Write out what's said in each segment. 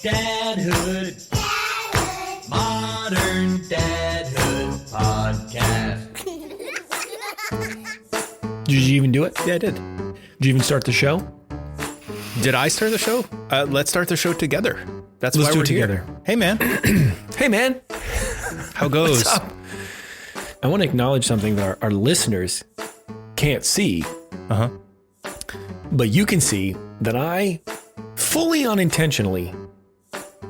Dadhood. Modern Dadhood podcast. Did you even do it? Yeah, I did. Did you even start the show? Did I start the show? Let's start the show together. Let's do why we're it together. Here. Hey, man. Hey, man. How goes? What's up? I want to acknowledge something that our listeners can't see. Uh-huh. But you can see that I fully unintentionally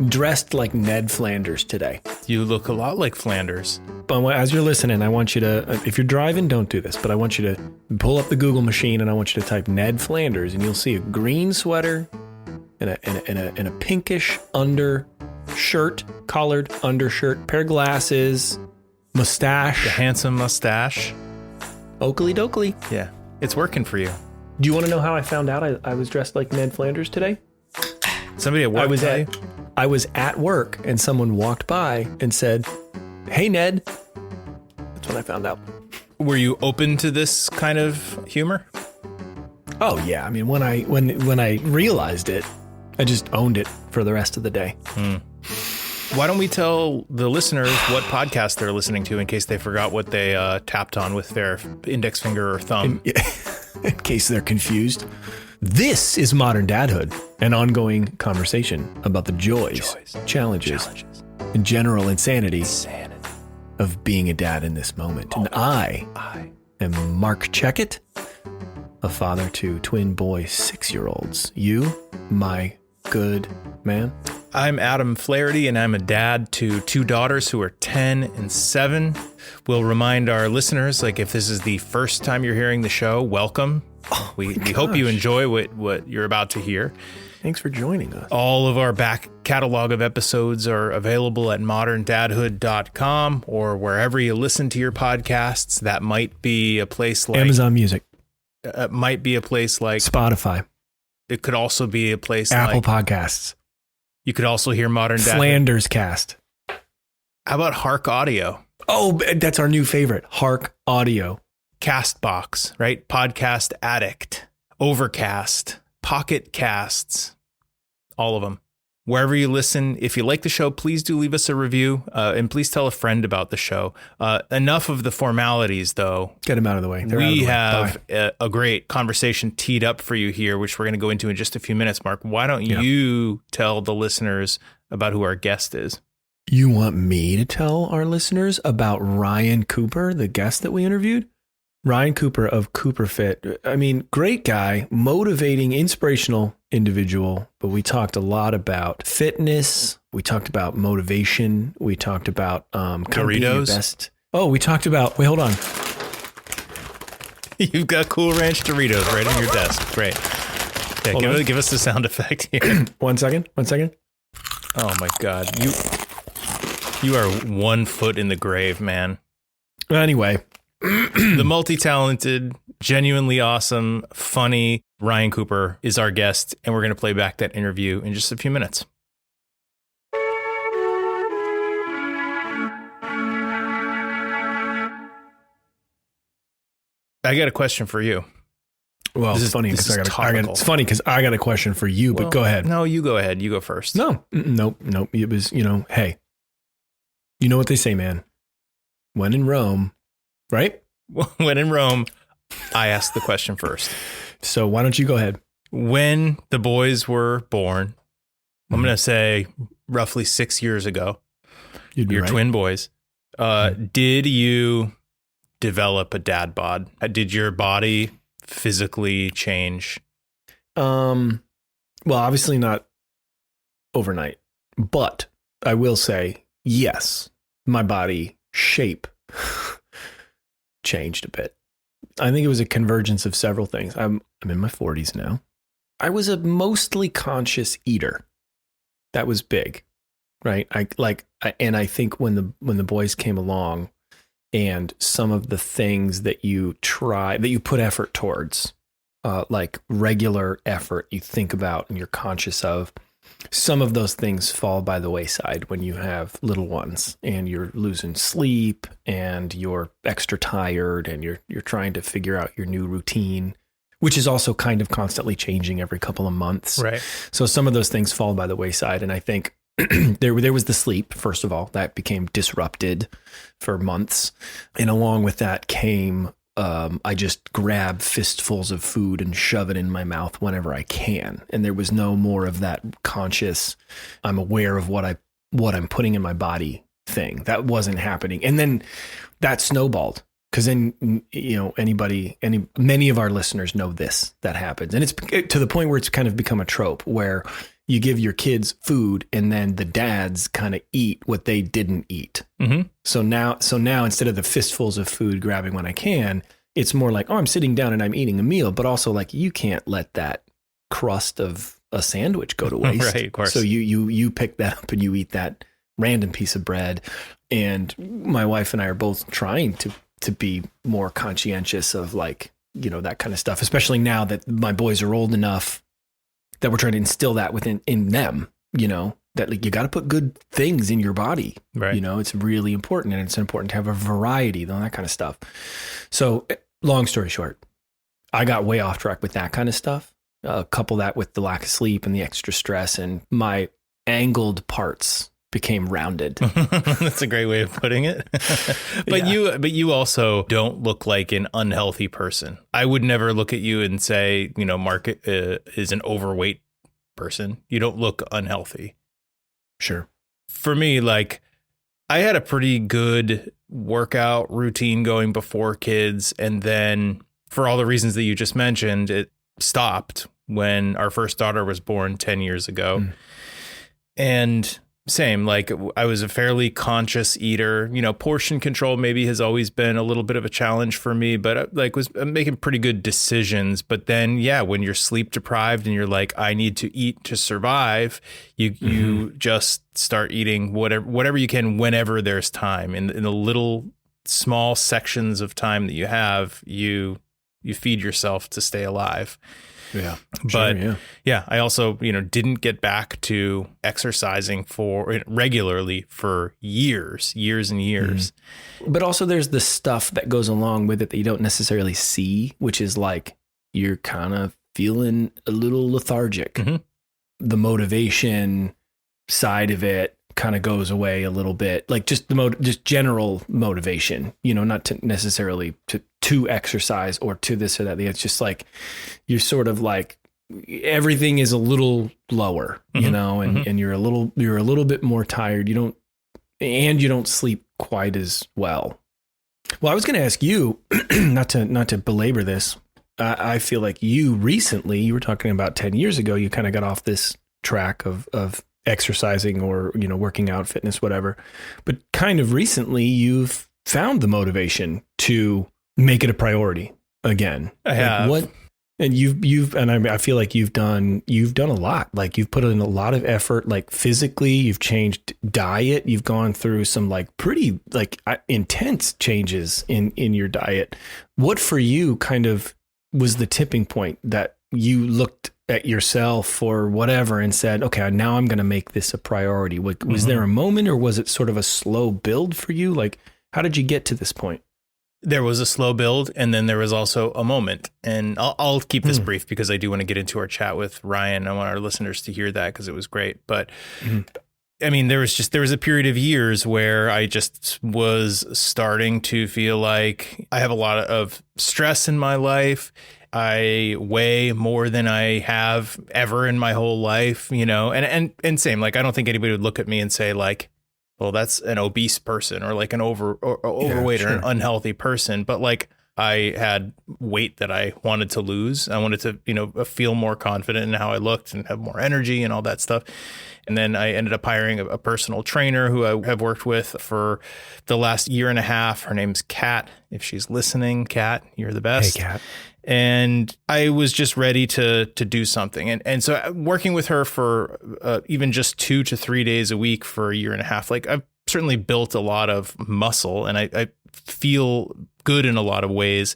dressed like Ned Flanders today. You look a lot like Flanders. But as you're listening, I want you to, if you're driving, don't do this, but I want you to pull up the Google machine and I want you to type Ned Flanders and you'll see a green sweater and a pinkish undershirt, collared undershirt, pair of glasses, mustache. The handsome mustache. Oakley dokley. Yeah, it's working for you. Do you want to know how I found out I was dressed like Ned Flanders today? Somebody at work. I was at work and someone walked by and said, "Hey, Ned." That's when I found out. Were you open to this kind of humor? Oh yeah, I mean when I realized it, I just owned it for the rest of the day. Why don't we tell the listeners what podcast they're listening to in case they forgot what they tapped on with their index finger or thumb? In case they're confused. This is Modern Dadhood, an ongoing conversation about the joys, challenges, and general insanity of being a dad in this moment. And I am Mark Checkett, a father to twin boy 6-year-olds. You, my good man. I'm Adam Flaherty, and I'm a dad to 2 daughters who are 10 and 7. We'll remind our listeners, like if this is the first time you're hearing the show, welcome. We hope you enjoy what you're about to hear. Thanks for joining us. All of our back catalog of episodes are available at moderndadhood.com or wherever you listen to your podcasts. That might be a place like Amazon Music. Might be a place like Spotify. It could also be a place Apple like Podcasts. You could also hear Modern Dadhood. Flanders Cast. How about Hark Audio? Oh, that's our new favorite. Hark Audio. Castbox, right? Podcast Addict, Overcast, Pocket Casts, all of them. Wherever you listen, if you like the show, please do leave us a review and please tell a friend about the show. Enough of the formalities, though. Get them out of the way. We have a great conversation teed up for you here, which we're going to go into in just a few minutes. Mark, why don't you tell the listeners about who our guest is? You want me to tell our listeners about Ryan Cooper, the guest that we interviewed? Ryan Cooper of CooperFit. I mean, great guy, motivating, inspirational individual. But we talked a lot about fitness. We talked about motivation. We talked about Doritos. Best. Oh, we talked about. Wait, hold on. You've got Cool Ranch Doritos right on your desk. Great. Yeah, give us the sound effect here. One second. Oh my God, you are 1 foot in the grave, man. Anyway. The multi-talented, genuinely awesome, funny Ryan Cooper is our guest, and we're going to play back that interview in just a few minutes. I got a question for you. Well, it's funny because I got a question for you, but go ahead. No, you go ahead. You go first. Nope. It was, hey, you know what they say, man. When in Rome, right? When in Rome, I asked the question first. So why don't you go ahead? When the boys were born, I'm going to say roughly 6 years ago, your right. twin boys, did you develop a dad bod? Did your body physically change? Well, obviously not overnight, but I will say, yes, my body shape changed a bit. I think it was a convergence of several things. I'm in my 40s now. I was a mostly conscious eater. That was big, right? I think when the boys came along, and some of the things that you put effort towards, like regular effort, you think about and you're conscious of, some of those things fall by the wayside when you have little ones and you're losing sleep and you're extra tired and you're trying to figure out your new routine. which is also kind of constantly changing every couple of months. Right. So some of those things fall by the wayside. And I think there was the sleep, first of all, that became disrupted for months. And along with that came, I just grab fistfuls of food and shove it in my mouth whenever I can. And there was no more of that conscious, I'm aware of what I'm putting in my body thing. That wasn't happening. And then that snowballed. Because then, many of our listeners know that happens. And it's to the point where it's kind of become a trope where you give your kids food and then the dads kind of eat what they didn't eat. Mm-hmm. So now instead of the fistfuls of food grabbing when I can, it's more like, oh, I'm sitting down and I'm eating a meal, but also like you can't let that crust of a sandwich go to waste. Right, of course. So you pick that up and you eat that random piece of bread. And my wife and I are both trying to be more conscientious of like, that kind of stuff, especially now that my boys are old enough that we're trying to instill that in them, that like you got to put good things in your body. Right. It's really important, and it's important to have a variety, all that kind of stuff. So long story short, I got way off track with that kind of stuff. Couple that with the lack of sleep and the extra stress, and my angled parts became rounded. That's a great way of putting it. But you also don't look like an unhealthy person. I would never look at you and say, Mark is an overweight person. You don't look unhealthy. Sure. For me, like I had a pretty good workout routine going before kids. And then for all the reasons that you just mentioned, it stopped when our first daughter was born 10 years ago. And same, like I was a fairly conscious eater, portion control maybe has always been a little bit of a challenge for me, but like was making pretty good decisions. But then, when you're sleep deprived and you're like, I need to eat to survive, you just start eating whatever you can, whenever there's time in the little small sections of time that you have, you feed yourself to stay alive. Yeah. But sure, I also, didn't get back to exercising regularly for years and years. But also there's the stuff that goes along with it that you don't necessarily see, which is like you're kind of feeling a little lethargic. Mm-hmm. The motivation side of it kind of goes away a little bit, like just just general motivation, not to necessarily to exercise or to this or that. It's just like you're sort of like everything is a little lower, and you're a little bit more tired. You don't sleep quite as well. Well, I was going to ask you, not to belabor this. I feel like you were talking about 10 years ago, you kind of got off this track of exercising or, working out, fitness, whatever. But kind of recently you've found the motivation to make it a priority again. I have. What? And I feel like you've done a lot. Like you've put in a lot of effort, like physically, you've changed diet. You've gone through some like pretty like intense changes in your diet. What for you kind of was the tipping point that you looked at yourself or whatever and said, okay, now I'm going to make this a priority? Was there a moment, or was it sort of a slow build for you? Like, how did you get to this point? There was a slow build, and then there was also a moment. And I'll keep this brief because I do want to get into our chat with Ryan. I want our listeners to hear that because it was great. But I mean, there was a period of years where I just was starting to feel like I have a lot of stress in my life. I weigh more than I have ever in my whole life, and same, like, I don't think anybody would look at me and say like, well, that's an obese person or like an overweight or an unhealthy person. But like, I had weight that I wanted to lose. I wanted to, feel more confident in how I looked and have more energy and all that stuff. And then I ended up hiring a personal trainer who I have worked with for the last year and a half. Her name's Kat. If she's listening, Kat, you're the best. Hey, Kat. And I was just ready to do something. And so working with her for even just 2 to 3 days a week for a year and a half, like I've certainly built a lot of muscle and I feel good in a lot of ways,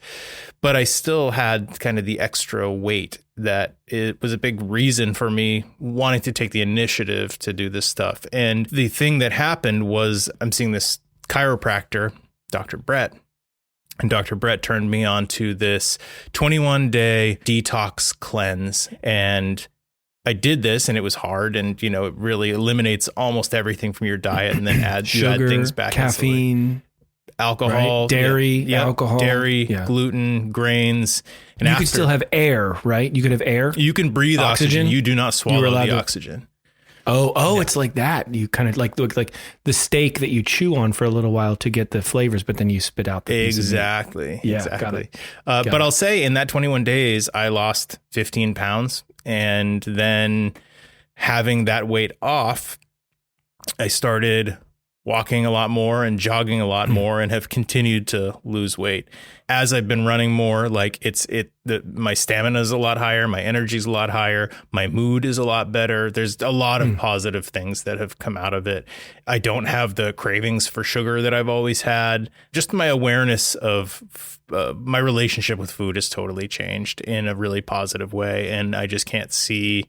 but I still had kind of the extra weight that it was a big reason for me wanting to take the initiative to do this stuff. And the thing that happened was I'm seeing this chiropractor, Dr. Brett, And Dr. Brett turned me on to this 21-day detox cleanse. And I did this, and it was hard. And, you know, it really eliminates almost everything from your diet, and then you add things back. Caffeine, alcohol, right? Dairy, alcohol, gluten, grains. And you could still have air, right? You could have air. You can breathe oxygen. You do not swallow the oxygen. Oh, it's like that. You kind of like the steak that you chew on for a little while to get the flavors, but then you spit out the exactly. Yeah, exactly. Got it. But I'll say in that 21 days, I lost 15 pounds, and then having that weight off, I started walking a lot more and jogging a lot more, and have continued to lose weight. As I've been running more, like my stamina is a lot higher, my energy is a lot higher, my mood is a lot better. There's a lot of positive things that have come out of it. I don't have the cravings for sugar that I've always had. Just my awareness of my relationship with food has totally changed in a really positive way. And I just can't see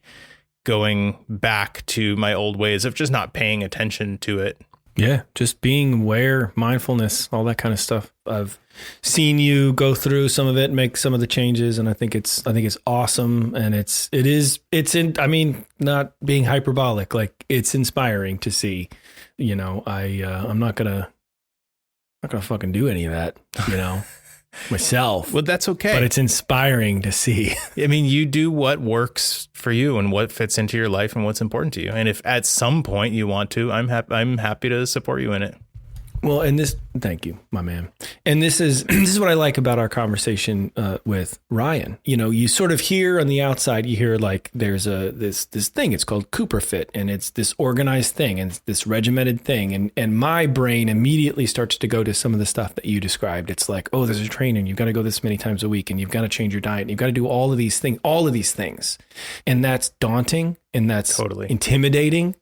going back to my old ways of just not paying attention to it. Yeah, just being aware, mindfulness, all that kind of stuff. I've seen you go through some of it, make some of the changes, and I think it's awesome, and I mean, not being hyperbolic, like it's inspiring to see. You know, I'm not gonna fucking do any of that, you know, myself. Well, that's okay. But it's inspiring to see. I mean, you do what works for you and what fits into your life and what's important to you. And if at some point you want to, I'm happy to support you in it. Well, and thank you, my man. And this is what I like about our conversation with Ryan. You know, you sort of hear on the outside, you hear like there's this thing. It's called CooperFit, and it's this organized thing and it's this regimented thing. And my brain immediately starts to go to some of the stuff that you described. It's like, oh, there's a trainer, and you've got to go this many times a week, and you've got to change your diet, and you've got to do all of these things, and that's daunting, and that's totally intimidating.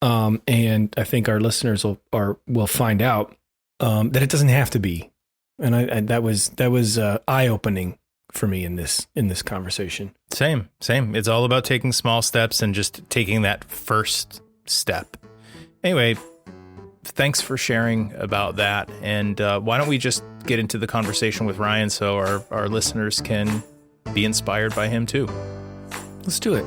And I think our listeners will find out that it doesn't have to be, and that was eye opening for me in this conversation. Same. It's all about taking small steps and just taking that first step. Anyway, thanks for sharing about that. And why don't we just get into the conversation with Ryan so our listeners can be inspired by him too. Let's do it.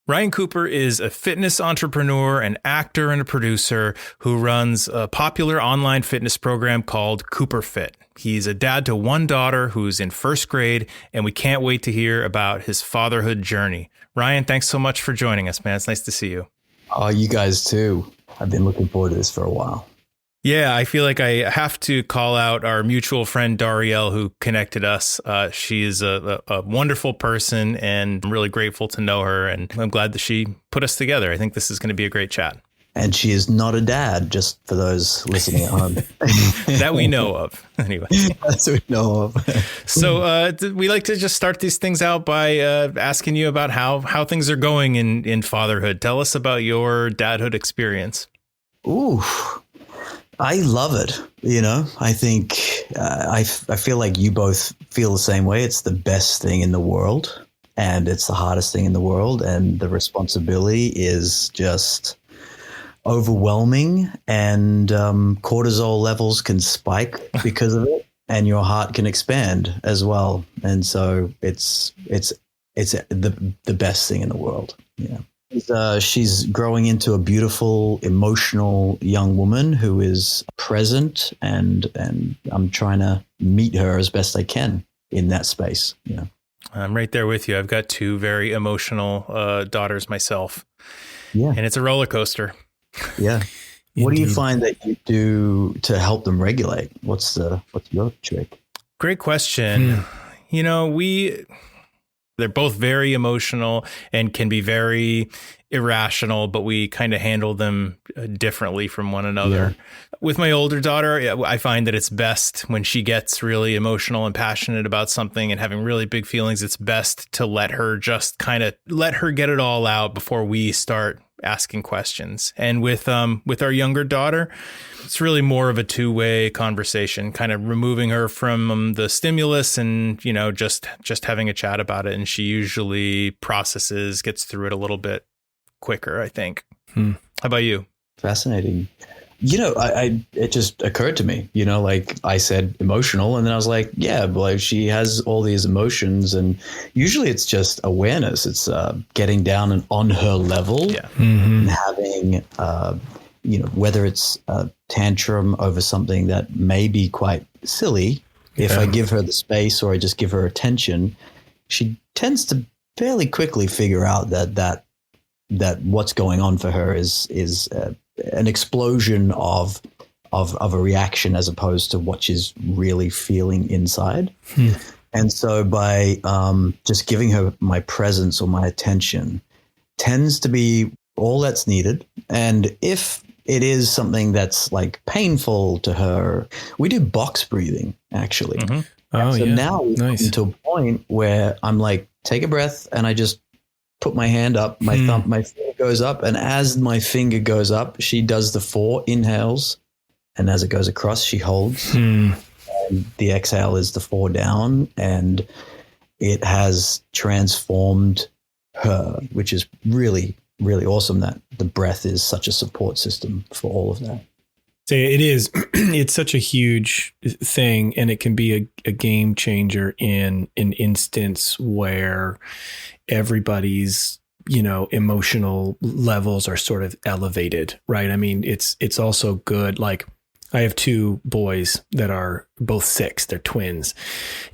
Ryan Cooper is a fitness entrepreneur, an actor, and a producer who runs a popular online fitness program called CooperFit. He's a dad to one daughter who's in first grade, and we can't wait to hear about his fatherhood journey. Ryan, thanks so much for joining us, man. It's nice to see you. Oh, you guys too. I've been looking forward to this for a while. Yeah, I feel like I have to call out our mutual friend, Darielle, who connected us. She is a wonderful person, and I'm really grateful to know her. And I'm glad that she put us together. I think this is going to be a great chat. And she is not a dad, just for those listening at home. That we know of. Anyway. That's what we know of. So we like to just start these things out by asking you about how things are going in fatherhood. Tell us about your dadhood experience. Ooh. I love it. You know, I think I feel like you both feel the same way. It's the best thing in the world, and it's the hardest thing in the world. And the responsibility is just overwhelming, and cortisol levels can spike because of it, and your heart can expand as well. And so it's the best thing in the world. Yeah. She's growing into a beautiful, emotional young woman who is present, and I'm trying to meet her as best I can in that space. Yeah, I'm right there with you. I've got two very emotional daughters myself. Yeah, and it's a roller coaster. Yeah. What do you find that you do to help them regulate? What's your trick? Great question. You know, they're both very emotional and can be very irrational, but we kind of handle them differently from one another. Yeah. With my older daughter, I find that it's best when she gets really emotional and passionate about something and having really big feelings. It's best to let her get it all out before we start asking questions. And with our younger daughter, it's really more of a two-way conversation, kind of removing her from the stimulus and, just having a chat about it. And she usually processes, gets through it a little bit quicker, I think. How about you? Fascinating. It just occurred to me, like I said, emotional. And then I was like, yeah, well, she has all these emotions, and usually it's just awareness. It's getting down and on her level, and having, whether it's a tantrum over something that may be quite silly. If I give her the space or I just give her attention, she tends to fairly quickly figure out that what's going on for her is an explosion of a reaction as opposed to what she's really feeling inside. And so by just giving her my presence or my attention tends to be all that's needed. And if it is something that's like painful to her, we do box breathing actually. Now we've gotten to a point where I'm like, take a breath, and I just put my hand up, my finger goes up, and as my finger goes up, she does the 4 inhales, and as it goes across, she holds. And the exhale is the 4 down, and it has transformed her, which is really, really awesome that the breath is such a support system for all of that. So it is. It's such a huge thing, and it can be a game changer in an instance where everybody's, emotional levels are sort of elevated, right? I mean, it's also good. Like, I have 2 boys that are both 6. They're twins.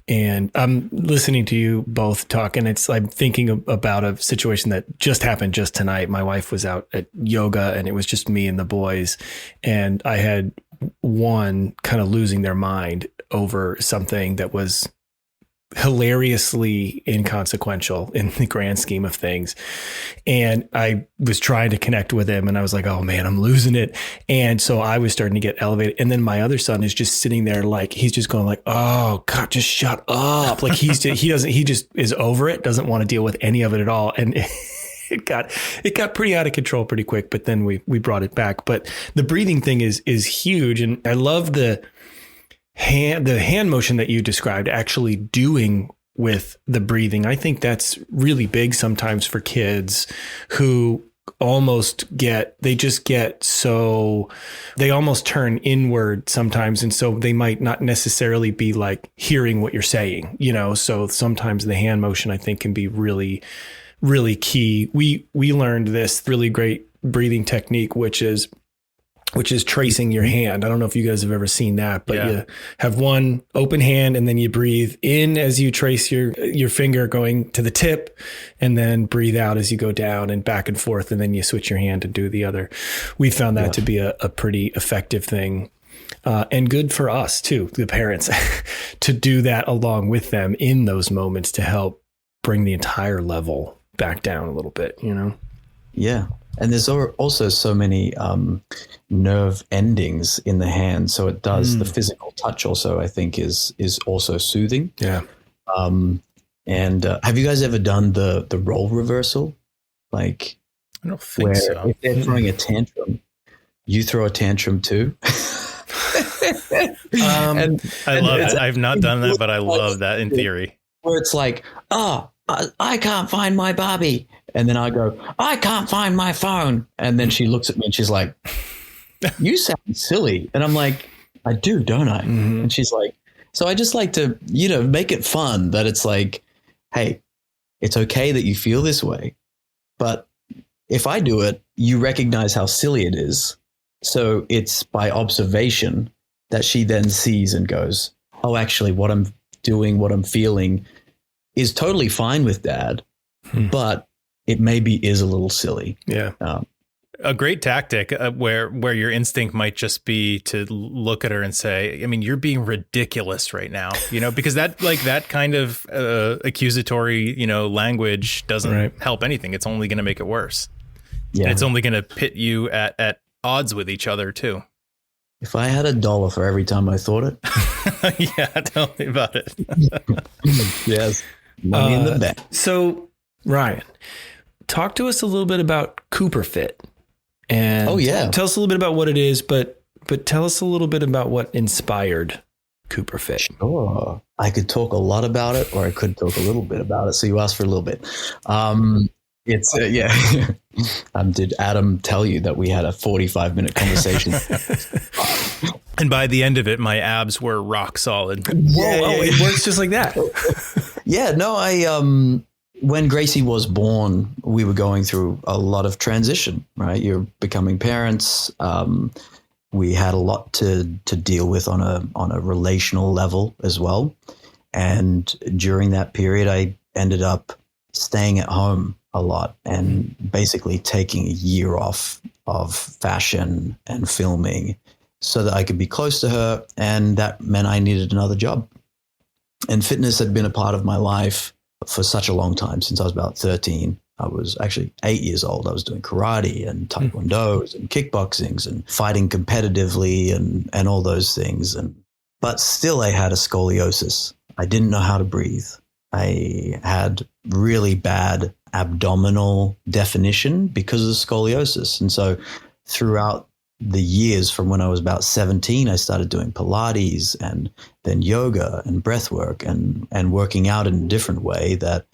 And I'm listening to you both talk, and I'm thinking about a situation that just happened just tonight. My wife was out at yoga, and it was just me and the boys. And I had one kind of losing their mind over something that was hilariously inconsequential in the grand scheme of things. And I was trying to connect with him, and I was like, oh man, I'm losing it. And so I was starting to get elevated. And then my other son is just sitting there, like, he's just going like, oh God, just shut up. Like he just is over it, doesn't want to deal with any of it at all. And it got pretty out of control pretty quick, but then we brought it back. But the breathing thing is huge. And I love the hand motion that you described, actually doing with the breathing. I think that's really big sometimes for kids who they almost turn inward sometimes. And so they might not necessarily be like hearing what you're saying, so sometimes the hand motion, I think, can be really, really key. We learned this really great breathing technique, which is tracing your hand. I don't know if you guys have ever seen that, but you have one open hand, and then you breathe in as you trace your finger going to the tip, and then breathe out as you go down and back and forth. And then you switch your hand and do the other. We found that to be a pretty effective thing, and good for us too, the parents, to do that along with them in those moments to help bring the entire level back down a little bit, Yeah. And there's also so many nerve endings in the hand. So it does the physical touch also, I think, is also soothing. Yeah. And have you guys ever done the role reversal? Like, I don't think so. If they're throwing a tantrum, you throw a tantrum too. I love it. I've not done that, but I love that in theory. Where it's like, I can't find my Barbie. And then I go, I can't find my phone. And then she looks at me and she's like, you sound silly. And I'm like, I do, don't I? And she's like, so I just like to, make it fun, that it's like, hey, it's okay that you feel this way. But if I do it, you recognize how silly it is. So it's by observation that she then sees and goes, oh, actually, what I'm doing, what I'm feeling is totally fine with Dad, but it maybe is a little silly. Yeah. A great tactic where your instinct might just be to look at her and say, I mean, you're being ridiculous right now, because that kind of accusatory, language doesn't help anything. It's only going to make it worse. Yeah. And it's only going to pit you at odds with each other too. If I had $1 for every time I thought it. Yeah, tell me about it. Yes. Money in the bank. So, Ryan, talk to us a little bit about CooperFit. And Oh, yeah. tell us a little bit about what it is, but tell us a little bit about what inspired CooperFit. Sure. I could talk a lot about it, or I could talk a little bit about it. So you asked for a little bit. It's yeah. Did Adam tell you that we had a 45-minute conversation? And by the end of it, my abs were rock solid. Whoa, it works just like that. Yeah, no, when Gracie was born, we were going through a lot of transition, right? You're becoming parents. We had a lot to deal with on a relational level as well. And during that period, I ended up staying at home a lot and basically taking a year off of fashion and filming so that I could be close to her. And that meant I needed another job. And fitness had been a part of my life for such a long time, since I was about 13. I was actually 8 years old. I was doing karate and taekwondos and kickboxings and fighting competitively and all those things. But still, I had a scoliosis. I didn't know how to breathe. I had really bad abdominal definition because of the scoliosis. And so throughout the years from when I was about 17, I started doing Pilates and then yoga and breath work and working out in a different way that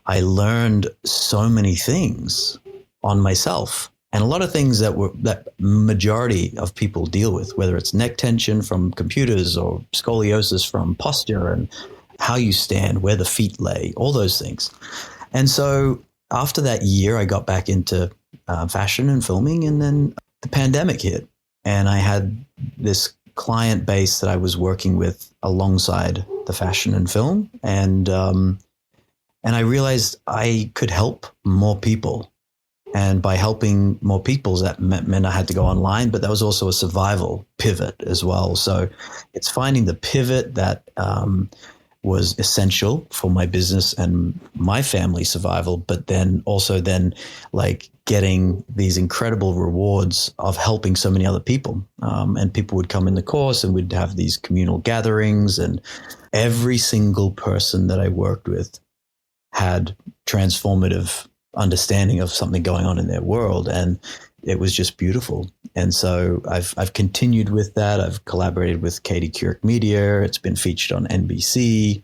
I learned so many things on myself, and a lot of things that majority of people deal with, whether it's neck tension from computers or scoliosis from posture and how you stand, where the feet lay, all those things. And so after that year, I got back into fashion and filming, and then the pandemic hit, and I had this client base that I was working with alongside the fashion and film, and I realized I could help more people. And by helping more people, that meant I had to go online, but that was also a survival pivot as well. So it's finding the pivot that was essential for my business and my family survival, but then also like getting these incredible rewards of helping so many other people. And people would come in the course and we'd have these communal gatherings, and every single person that I worked with had transformative understanding of something going on in their world, and it was just beautiful. And so I've continued with that. I've collaborated with Katie Couric Media. It's been featured on NBC,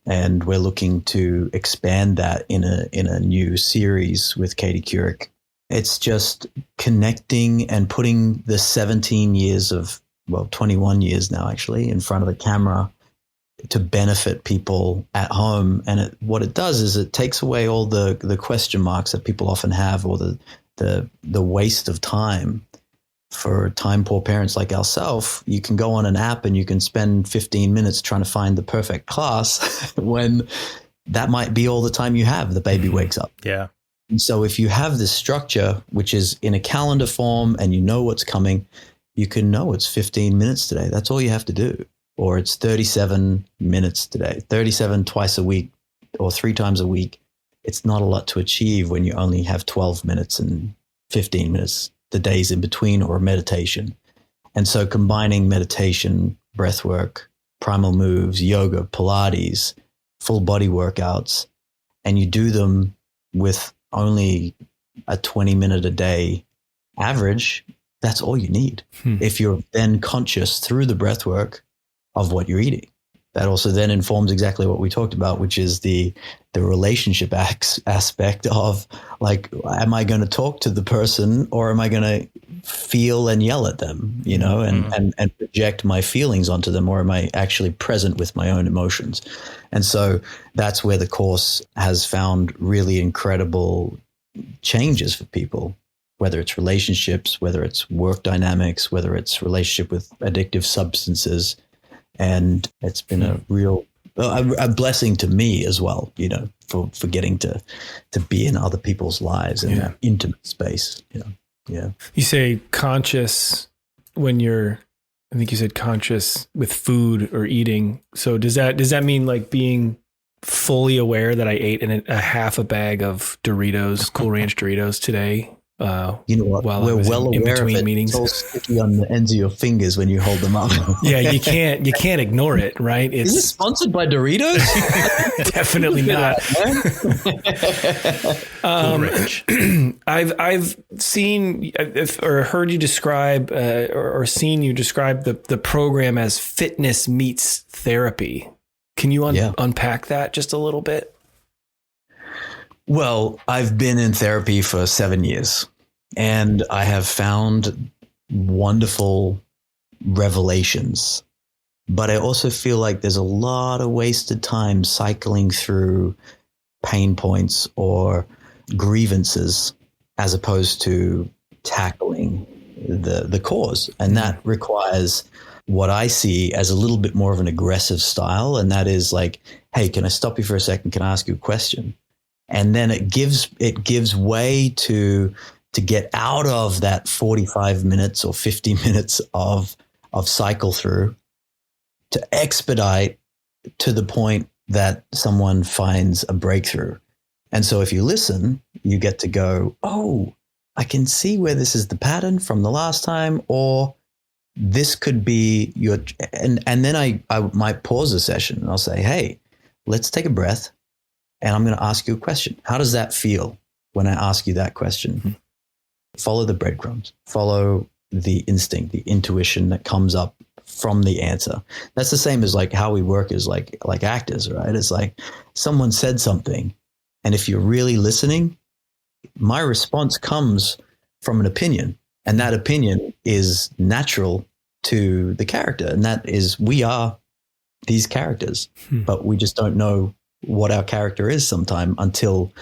and we're looking to expand that in a new series with Katie Couric. It's just connecting and putting the 17 years of, 21 years now actually, in front of the camera to benefit people at home. And what it does is it takes away all the question marks that people often have, or the waste of time for time poor parents like ourselves. You can go on an app and you can spend 15 minutes trying to find the perfect class when that might be all the time you have. The baby wakes up. Yeah. And so if you have this structure, which is in a calendar form, and you know what's coming, you can know it's 15 minutes today. That's all you have to do. Or it's 37 minutes today, 37 twice a week or 3 times a week. It's not a lot to achieve when you only have 12 minutes and 15 minutes, the days in between, or a meditation. And so combining meditation, breath work, primal moves, yoga, Pilates, full body workouts, and you do them with only a 20-minute a day average, that's all you need. If you're then conscious through the breath work of what you're eating. That also then informs exactly what we talked about, which is the relationship aspect of, like, am I going to talk to the person, or am I going to feel and yell at them, and project my feelings onto them, or am I actually present with my own emotions? And so that's where the course has found really incredible changes for people, whether it's relationships, whether it's work dynamics, whether it's relationship with addictive substances. And it's been a real a blessing to me as well, for getting to be in other people's lives in that intimate space. Yeah. You say conscious when I think you said conscious with food or eating. So does that mean like being fully aware that I ate a half a bag of Doritos, Cool Ranch Doritos today, You know what? While I We're was well in aware of between it. meetings. It's all sticky on the ends of your fingers when you hold them up. Yeah, you can't ignore it, right? Is it sponsored by Doritos? Definitely not. I've seen or heard you describe or seen you describe the program as fitness meets therapy. Can you unpack that just a little bit? Well, I've been in therapy for 7 years, and I have found wonderful revelations. But I also feel like there's a lot of wasted time cycling through pain points or grievances as opposed to tackling the cause. And that requires what I see as a little bit more of an aggressive style. And that is like, hey, can I stop you for a second? Can I ask you a question? And then it gives way to get out of that 45 minutes or 50 minutes of cycle through, to expedite to the point that someone finds a breakthrough. And so if you listen, you get to go, oh, I can see where this is the pattern from the last time, or this could be your, and then I might pause the session and I'll say, hey, let's take a breath. And I'm going to ask you a question. How does that feel when I ask you that question? Mm-hmm. Follow the breadcrumbs, follow the instinct, the intuition that comes up from the answer. That's the same as like how we work as like actors, right? It's like someone said something, and if you're really listening, my response comes from an opinion, and that opinion is natural to the character. And that is, we are these characters, but we just don't know what our character is sometime until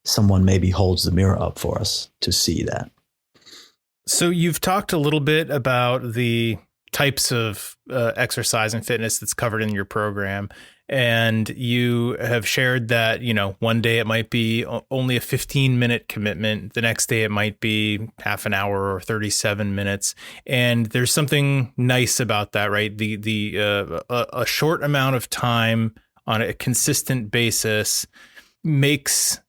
someone maybe holds the mirror up for us to see that. So you've talked a little bit about the types of exercise and fitness that's covered in your program. And you have shared that, you know, one day it might be only a 15-minute commitment. The next day it might be half an hour or 37 minutes. And there's something nice about that, right? A short amount of time on a consistent basis makes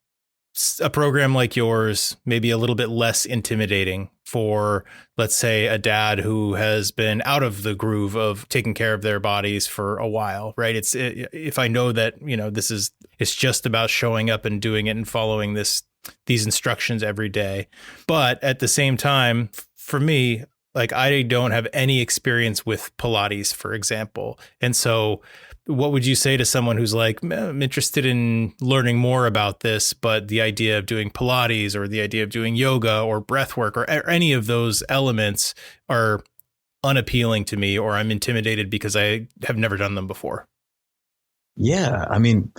a program like yours maybe a little bit less intimidating for, let's say, a dad who has been out of the groove of taking care of their bodies for a while, right? If I know that, you know, it's just about showing up and doing it and following these instructions every day. But at the same time, for me, like, I don't have any experience with Pilates, for example. And so what would you say to someone who's like, I'm interested in learning more about this, but the idea of doing Pilates or the idea of doing yoga or breath work or any of those elements are unappealing to me, or I'm intimidated because I have never done them before? Yeah. I mean,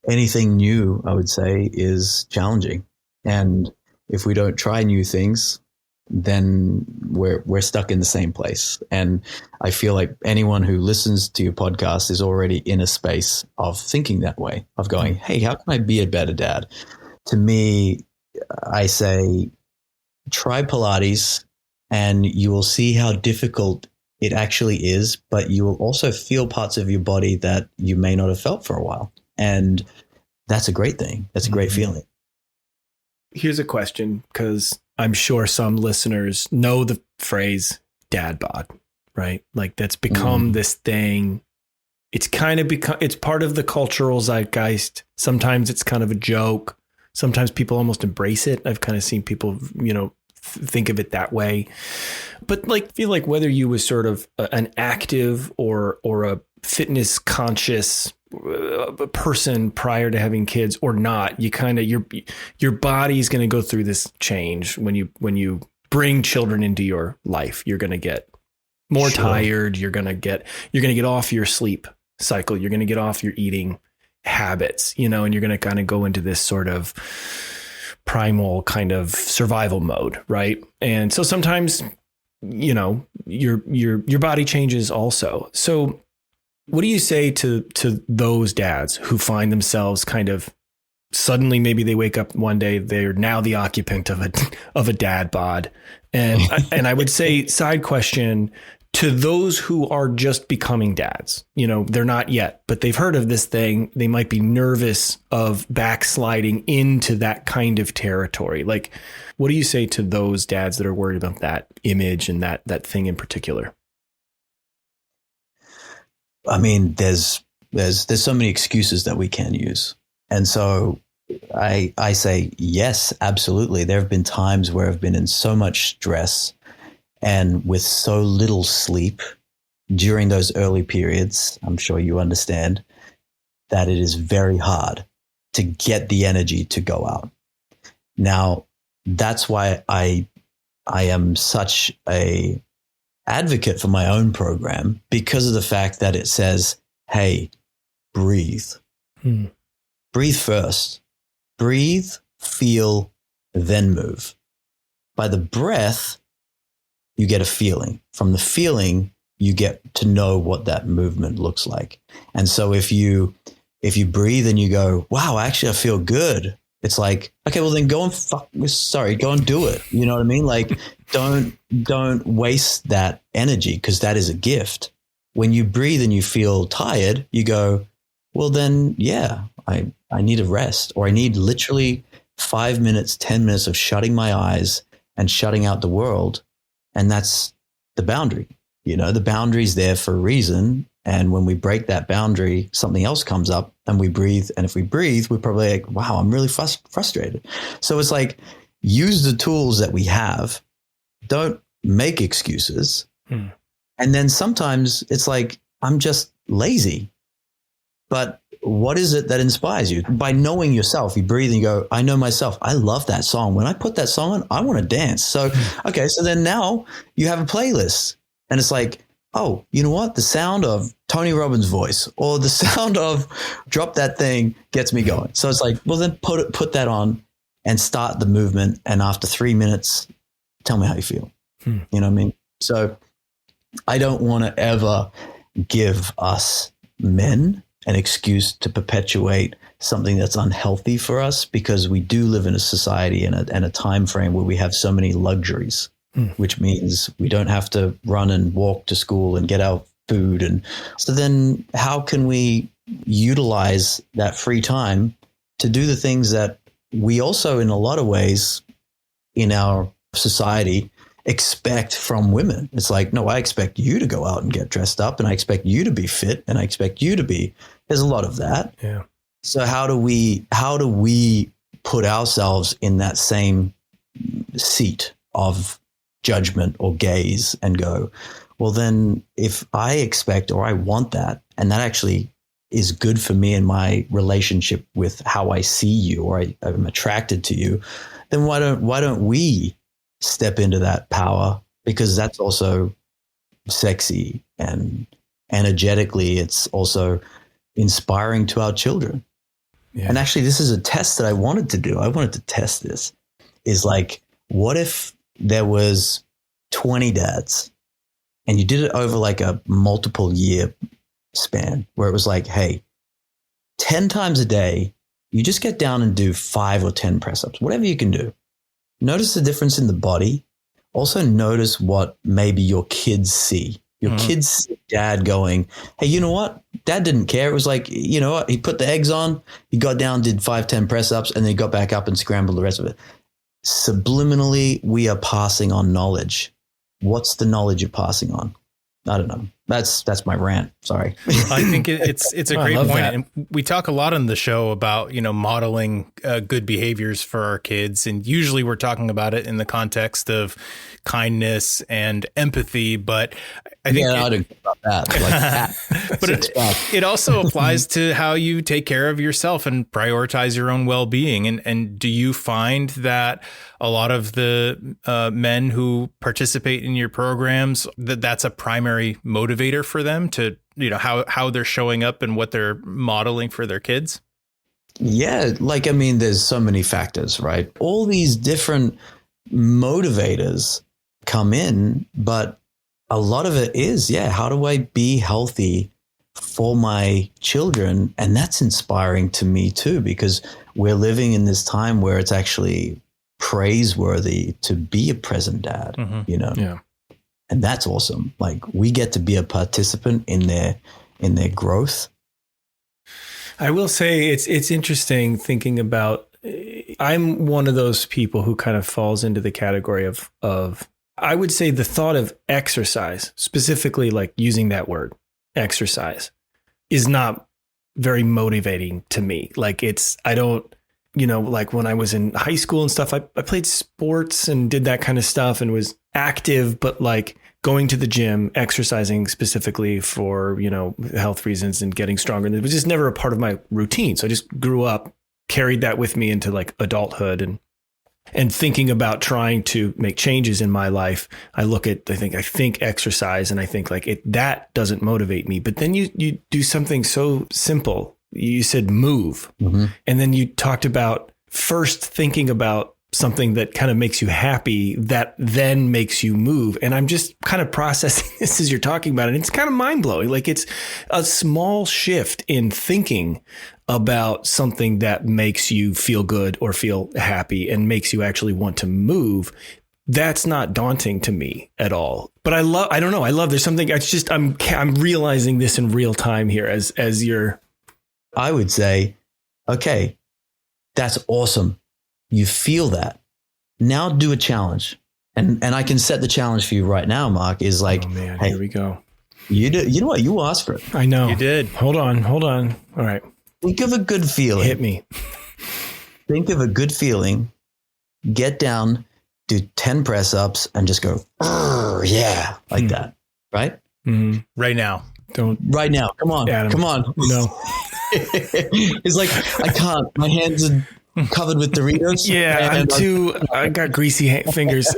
anything new, I would say, is challenging. And if we don't try new things, then we're stuck in the same place. And I feel like anyone who listens to your podcast is already in a space of thinking that way, of going, hey, how can I be a better dad? To me, I say, try Pilates and you will see how difficult it actually is, but you will also feel parts of your body that you may not have felt for a while. And that's a great thing. That's a great feeling. Here's a question, because I'm sure some listeners know the phrase dad bod, right? Like, that's become this thing. It's kind of it's part of the cultural zeitgeist. Sometimes it's kind of a joke. Sometimes people almost embrace it. I've kind of seen people, you know, think of it that way. But like, feel like whether you was sort of an active or a fitness conscious person prior to having kids or not, you kind of, your body's going to go through this change when you bring children into your life. You're going to get more tired. You're going to get off your sleep cycle. You're going to get off your eating habits, you know, and you're going to kind of go into this sort of primal kind of survival mode. Right. And so sometimes, you know, your body changes also. So what do you say to those dads who find themselves kind of suddenly, maybe they wake up one day, they're now the occupant of a dad bod. And I would say, side question, to those who are just becoming dads, they're not yet, but they've heard of this thing. They might be nervous of backsliding into that kind of territory. Like, what do you say to those dads that are worried about that image and that thing in particular? I mean, there's so many excuses that we can use. And so I say, yes, absolutely. There have been times where I've been in so much stress and with so little sleep during those early periods. I'm sure you understand that it is very hard to get the energy to go out. Now, that's why I am such a advocate for my own program, because of the fact that it says, hey, breathe. Breathe first. Breathe, feel, then move. By the breath, you get a feeling. From the feeling, you get to know what that movement looks like. And so if you breathe and you go, wow, actually I feel good. It's like, okay, well then go and do it. You know what I mean? Like, don't waste that energy, because that is a gift. When you breathe and you feel tired, you go, well then, yeah, I need a rest, or I need literally 5 minutes, 10 minutes of shutting my eyes and shutting out the world. And that's the boundary. The boundary's there for a reason. And when we break that boundary, something else comes up and we breathe. And if we breathe, we're probably like, wow, I'm really frustrated. So it's like, use the tools that we have. Don't make excuses. And then sometimes it's like, I'm just lazy. But what is it that inspires you? By knowing yourself, you breathe and you go, I know myself. I love that song. When I put that song on, I want to dance. So, okay. So then now you have a playlist and it's like, oh, you know what? The sound of Tony Robbins' voice or the sound of Drop That Thing gets me going. So it's like, well, then put that on and start the movement. And after 3 minutes, tell me how you feel. You know what I mean? So I don't want to ever give us men an excuse to perpetuate something that's unhealthy for us, because we do live in a society and a time frame where we have so many luxuries, which means we don't have to run and walk to school and get our food. And so then how can we utilize that free time to do the things that we also, in a lot of ways in our society, expect from women? It's like, no, I expect you to go out and get dressed up, and I expect you to be fit, and I expect you to be. There's a lot of that. Yeah. So how do we put ourselves in that same seat of judgment or gaze and go, well, then if I expect or I want that, and that actually is good for me in my relationship with how I see you, or I'm attracted to you, then why don't we step into that power? Because that's also sexy, and energetically it's also inspiring to our children. Yeah. And actually, this is a test that I wanted to do. I wanted to test this. Is like, what if there was 20 dads and you did it over like a multiple year span, where it was like, hey, 10 times a day, you just get down and do 5 or 10 press ups, whatever you can do. Notice the difference in the body. Also notice what maybe your kids see. Your kids see dad going, hey, you know what? Dad didn't care. It was like, you know what? He put the eggs on, he got down, did 5, 10 press ups, and then he got back up and scrambled the rest of it. Subliminally, we are passing on knowledge. What's the knowledge you're passing on? I don't know. That's my rant. Sorry. I think it's a great point. That. And we talk a lot on the show about, modeling good behaviors for our kids. And usually we're talking about it in the context of kindness and empathy. But I think I don't know about that. Like, but it also applies to how you take care of yourself and prioritize your own well-being. And do you find that a lot of the men who participate in your programs, that's a primary motivator for them to, how they're showing up and what they're modeling for their kids? Yeah. Like, I mean, there's so many factors, right? All these different motivators come in, but a lot of it is, how do I be healthy for my children? And that's inspiring to me too, because we're living in this time where it's actually praiseworthy to be a present dad, Yeah. And that's awesome. Like we get to be a participant in their growth. I will say it's interesting thinking about, I'm one of those people who kind of falls into the category of I would say the thought of exercise, specifically like using that word exercise, is not very motivating to me. Like I don't, like when I was in high school and stuff, I played sports and did that kind of stuff and was active, but like going to the gym, exercising specifically for, health reasons and getting stronger. And it was just never a part of my routine. So I just grew up, carried that with me into like adulthood and thinking about trying to make changes in my life. I think exercise and I think like that doesn't motivate me. But then you do something so simple. You said move. Mm-hmm. And then you talked about first thinking about something that kind of makes you happy that then makes you move. And I'm just kind of processing this as you're talking about it. It's kind of mind blowing. Like it's a small shift in thinking about something that makes you feel good or feel happy and makes you actually want to move. That's not daunting to me at all. But I love, there's something, it's just, I'm realizing this in real time here as you're. I would say, okay, that's awesome. You feel that. Now do a challenge. And I can set the challenge for you right now, Mark, is like, oh man, hey, here we go. You know what? You asked for it. I know. You did. Hold on. All right. Think of a good feeling. Hit me. Think of a good feeling. Get down, do 10 press ups and just go, yeah, like that. Right? Mm. Right now. Right now. Come on. Adam, come on. No. It's like, I can't. My hands are covered with Doritos. Yeah, I got greasy fingers.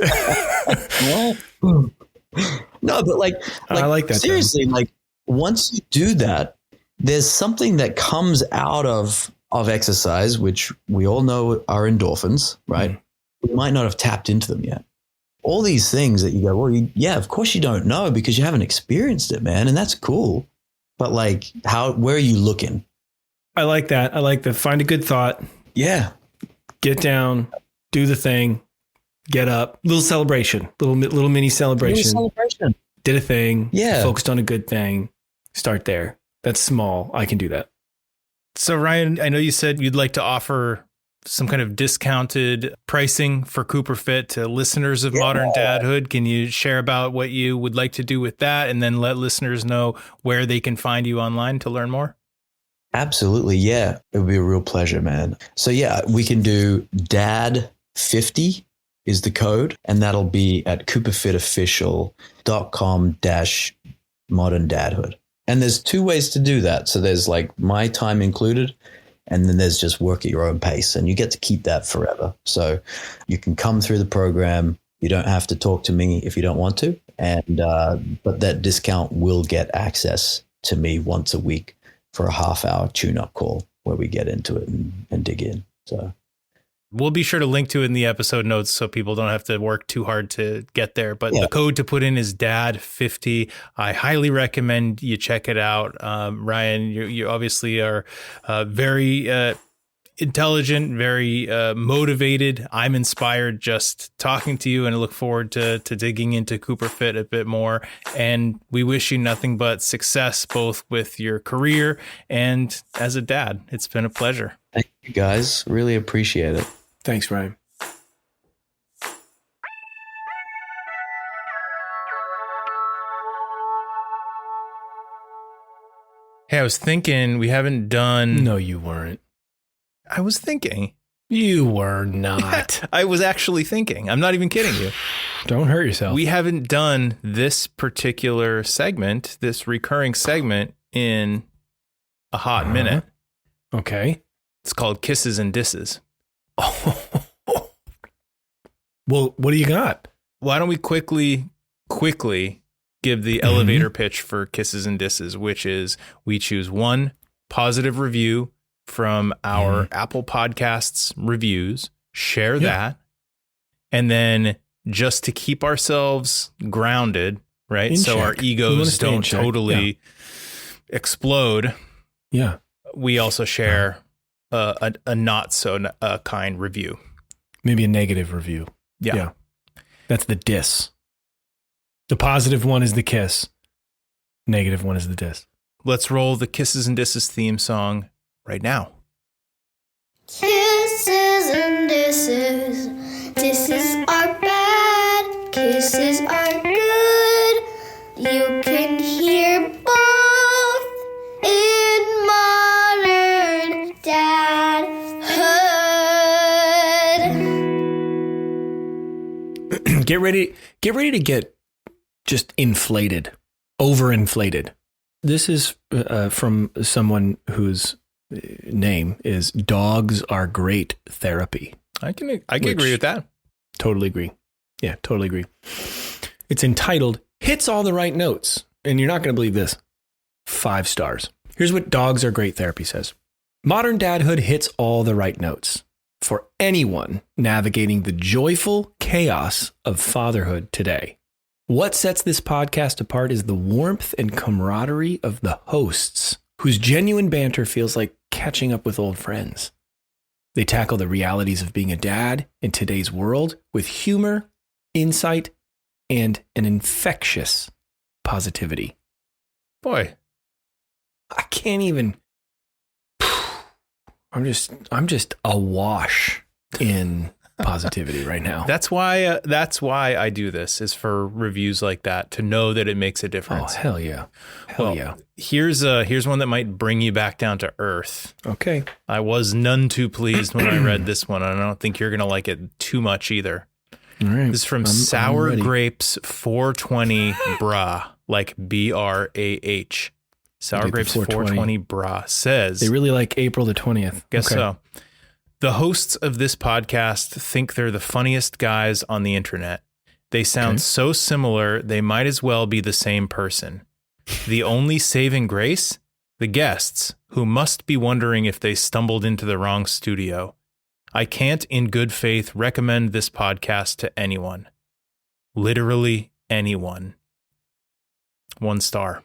No, but like I like that. Seriously, though. Like once you do that, there's something that comes out of exercise, which we all know are endorphins, right? Mm. We might not have tapped into them yet. All these things that you go, well, yeah, of course you don't know because you haven't experienced it, man. And that's cool. But like, where are you looking? I like that. I like the find a good thought. Yeah. Get down, do the thing, get up, little celebration, little mini celebration. Did a thing. Yeah. Focused on a good thing. Start there. That's small. I can do that. So Ryan, I know you said you'd like to offer some kind of discounted pricing for CooperFit to listeners of Modern Dadhood. Can you share about what you would like to do with that and then let listeners know where they can find you online to learn more? Absolutely. Yeah. It would be a real pleasure, man. So yeah, we can do DAD50 is the code, and that'll be at cooperfitofficial.com/Modern Dadhood. And there's two ways to do that. So there's like my time included, and then there's just work at your own pace, and you get to keep that forever. So you can come through the program. You don't have to talk to me if you don't want to. And, but that discount will get access to me once a week for a half-hour tune-up call where we get into it and dig in. So we'll be sure to link to it in the episode notes so people don't have to work too hard to get there. But the code to put in is DAD50. I highly recommend you check it out. Ryan, you obviously are very intelligent, very motivated. I'm inspired just talking to you, and I look forward to digging into CooperFit a bit more. And we wish you nothing but success, both with your career and as a dad. It's been a pleasure. Thank you, guys. Really appreciate it. Thanks, Ryan. Hey, I was thinking we haven't done... No, you weren't. I was thinking. You were not. I was actually thinking. I'm not even kidding you. Don't hurt yourself. We haven't done this particular segment, this recurring segment, in a hot minute. Okay. It's called Kisses and Disses. Well, what do you got? Why don't we quickly give the elevator pitch for Kisses and Disses, which is we choose one positive review from our Apple Podcasts reviews, share that, and then just to keep ourselves grounded, right? So our egos don't totally explode. Yeah. We also share a not so kind review. Maybe a negative review. Yeah. That's the diss. The positive one is the kiss. Negative one is the diss. Let's roll the Kisses and Disses theme song right now. Kisses and disses. Disses are bad. Kisses are good. You can hear both in Modern Dadhood. Get ready to get just inflated, overinflated. This is from someone whose name is Dogs Are Great Therapy. I can agree with that. Totally agree. Yeah, totally agree. It's entitled Hits All the Right Notes. And you're not going to believe this. 5 stars. Here's what Dogs Are Great Therapy says. Modern Dadhood hits all the right notes for anyone navigating the joyful chaos of fatherhood today. What sets this podcast apart is the warmth and camaraderie of the hosts, whose genuine banter feels like catching up with old friends. They tackle the realities of being a dad in today's world with humor, insight, and an infectious positivity. Boy, I can't even. I'm just awash in positivity right now. that's why I do this, is for reviews like that, to know that it makes a difference. Oh, hell yeah. Hell yeah. Here's one that might bring you back down to earth. Okay. I was none too pleased when I read this one. And I don't think you're going to like it too much either. All right. This is from I'm Sour ready. Grapes 420 Bra, like BRAH. Sour Like the Grapes 420. 420 Bra says, They really like April the 20th. guess Okay. so. The hosts of this podcast think they're the funniest guys on the internet. They sound Okay. so similar, they might as well be the same person. The only saving grace? The guests, who must be wondering if they stumbled into the wrong studio. I can't, in good faith, recommend this podcast to anyone. Literally anyone. 1 star.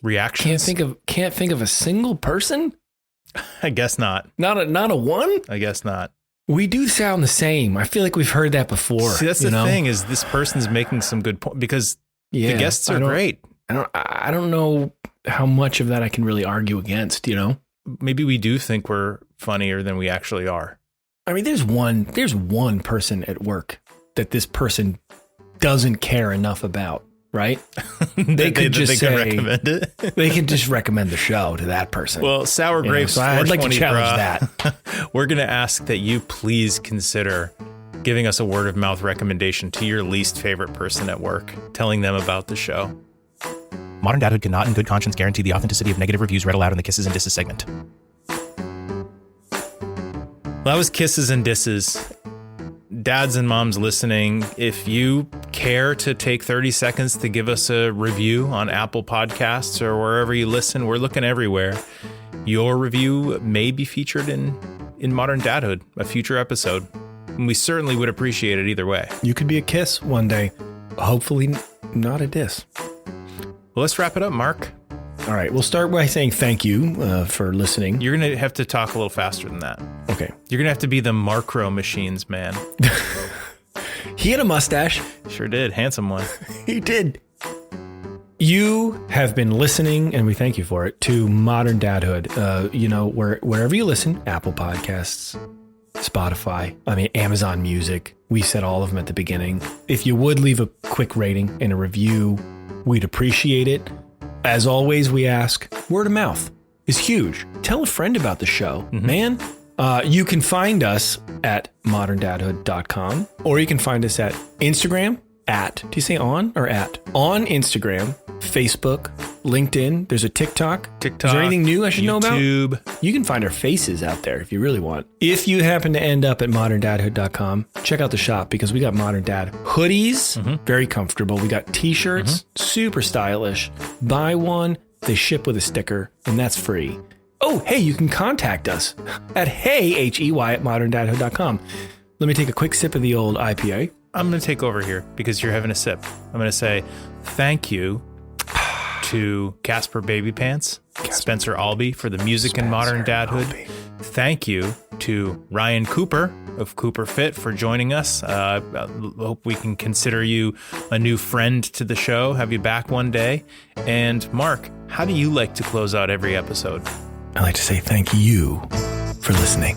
Reactions? Can't think of a single person? I guess not. Not a one? I guess not. We do sound the same. I feel like we've heard that before. See, that's the thing, is this person's making some good point, because Yeah, the guests are I don't- great. I don't know how much of that I can really argue against, you know? Maybe we do think we're funnier than we actually are. I mean, there's one person at work that this person doesn't care enough about, right? They could just can say, recommend it. they could just recommend the show to that person. Well, Sour You know, Grapes, so I'd like to 420 challenge Bra, we're going to ask that you please consider giving us a word of mouth recommendation to your least favorite person at work, telling them about the show. Modern Dadhood cannot in good conscience guarantee the authenticity of negative reviews read aloud in the Kisses and Disses segment. Well, that was Kisses and Disses. Dads and moms listening, if you care to take 30 seconds to give us a review on Apple Podcasts or wherever you listen, we're looking everywhere. Your review may be featured in Modern Dadhood, a future episode. And we certainly would appreciate it either way. you could be a kiss one day. Hopefully not a diss. Well, let's wrap it up, Mark. All right. We'll start by saying thank you for listening. You're going to have to talk a little faster than that. Okay. You're going to have to be the Markro Machines man. He had a mustache. Sure did. Handsome one. He did. You have been listening, and we thank you for it, to Modern Dadhood. Wherever you listen, Apple Podcasts, Spotify, Amazon Music. We said all of them at the beginning. If you would leave a quick rating and a review, we'd appreciate it. As always, we ask, word of mouth is huge. Tell a friend about the show, man. You can find us at moderndadhood.com, or you can find us at Instagram do you say on or at? On Instagram, Facebook, LinkedIn. There's a TikTok. Is there anything new I should know about? YouTube. You can find our faces out there if you really want. If you happen to end up at moderndadhood.com, check out the shop, because we got Modern Dad hoodies, very comfortable. We got t-shirts, super stylish. Buy one, they ship with a sticker, and that's free. Oh, hey, you can contact us at hey@, at moderndadhood.com. Let me take a quick sip of the old IPA. I'm going to take over here because you're having a sip. I'm going to say thank you to Casper Baby Pants, Spencer Albee for the music in Modern Dadhood. Albee. Thank you to Ryan Cooper of CooperFit, for joining us. I hope we can consider you a new friend to the show, have you back one day. And Mark, how do you like to close out every episode? I like to say thank you for listening.